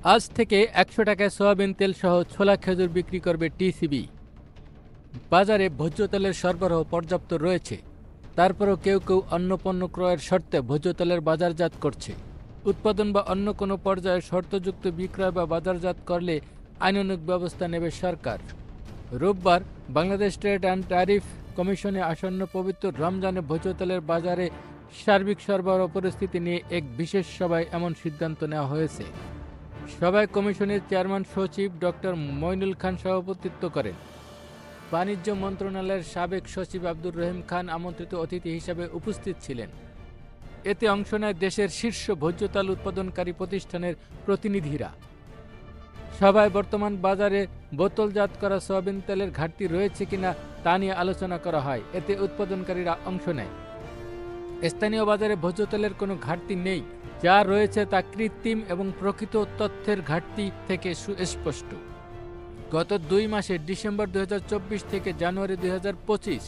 আজ থেকে ১০০ টাকায় সয়াবিন তেল সহ ছোলা খেজুর বিক্রি করবে টিসিবি। বাজারে ভোজ্য তেলের সরবরাহ পর্যাপ্ত রয়েছে, তারপরও কেউ কেউ অন্য পণ্য ক্রয়ের শর্তে ভোজ্য তেলের বাজারজাত করছে। উৎপাদন বা অন্য কোনো পর্যায়ে শর্তযুক্ত বিক্রয় বা বাজারজাত করলে আইনানুগ ব্যবস্থা নেবে সরকার। রোববার বাংলাদেশ ট্রেড অ্যান্ড ট্যারিফ কমিশনে আসন্ন পবিত্র রমজানে ভোজ্য তেলের বাজারে সার্বিক সরবরাহ পরিস্থিতি নিয়ে এক বিশেষ সভায় এমন সিদ্ধান্ত নেওয়া হয়েছে। সভায় কমিশনের চেয়ারম্যান সচিব ডক্টর মইনুল খান সভাপতিত্ব করেন। বাণিজ্য মন্ত্রণালয়ের সাবেক সচিব আব্দুর রহিম খান আমন্ত্রিত অতিথি হিসেবে উপস্থিত ছিলেন। এতে অংশ নেয় দেশের শীর্ষ ভোজ্য তেল উৎপাদনকারী প্রতিষ্ঠানের প্রতিনিধিরা। সভায় বর্তমান বাজারে বোতলজাত করা সয়াবিন তেলের ঘাটতি রয়েছে কিনা তা নিয়ে আলোচনা করা হয়। এতে উৎপাদনকারীরা অংশ নেয়। স্থানীয় বাজারে ভোজ্য তেলের কোনো ঘাটতি নেই, যা রয়েছে তা কৃত্রিম এবং প্রকৃত তথ্যের ঘাটতি থেকে সুস্পষ্ট। গত ২ মাসে ডিসেম্বর ২০২৪ থেকে জানুয়ারি ২০২৫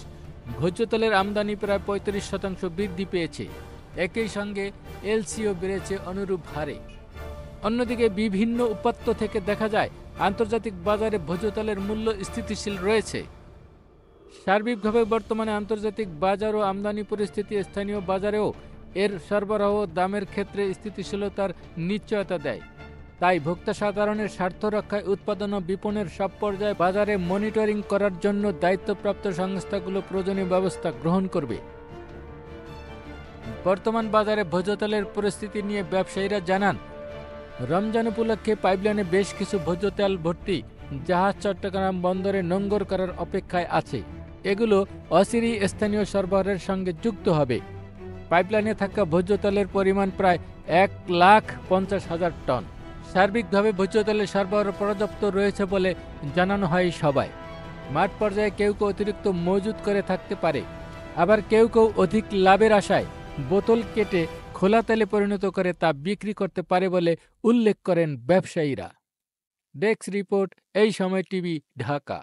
ভোজ্য তেলের আমদানি প্রায় ৩৫% বৃদ্ধি পেয়েছে। একই সঙ্গে এলসিও বেড়েছে অনুরূপ হারে। অন্যদিকে বিভিন্ন উপাত্ত থেকে দেখা যায় আন্তর্জাতিক বাজারে ভোজ্য তেলের মূল্য স্থিতিশীল রয়েছে। সার্বিকভাবে বর্তমানে আন্তর্জাতিক বাজার ও আমদানি পরিস্থিতি স্থানীয় বাজারেও এর সরবরাহ দামের ক্ষেত্রে স্থিতিশীলতার নিশ্চয়তা দেয়। তাই ভোক্তা সাধারণের স্বার্থ রক্ষায় উৎপাদন ও বিপণনের সব পর্যায়ে বাজারে মনিটরিং করার জন্য দায়িত্বপ্রাপ্ত সংস্থাগুলো প্রয়োজনীয় ব্যবস্থা গ্রহণ করবে। বর্তমান বাজারে ভোজ্য তেলের পরিস্থিতি নিয়ে ব্যবসায়ীরা জানান, রমজান উপলক্ষে পাইপলাইনে বেশ কিছু ভোজ্য তেল ভর্তি জাহাজ চট্টগ্রাম বন্দরে নোঙর করার অপেক্ষায় আছে। এগুলো অচিরেই স্থানীয় সরবরাহের সঙ্গে যুক্ত হবে। পাইপলাইনে থাকা ভোজ্য তেলের পরিমাণ প্রায় ১,৫০,০০০ টন। সার্বিকভাবে ভোজ্য তেলের সরবরাহ পর্যাপ্ত রয়েছে বলে জানানো হয় সবাই। মাঠ পর্যায়ে কেউ কেউ অতিরিক্ত মজুত করে থাকতে পারে, আবার কেউ কেউ অধিক লাভের আশায় বোতল কেটে খোলা তেলে পরিণত করে তা বিক্রি করতে পারে বলে উল্লেখ করেন ব্যবসায়ীরা। ডেস্ক রিপোর্ট, এই সময় টিভি, ঢাকা।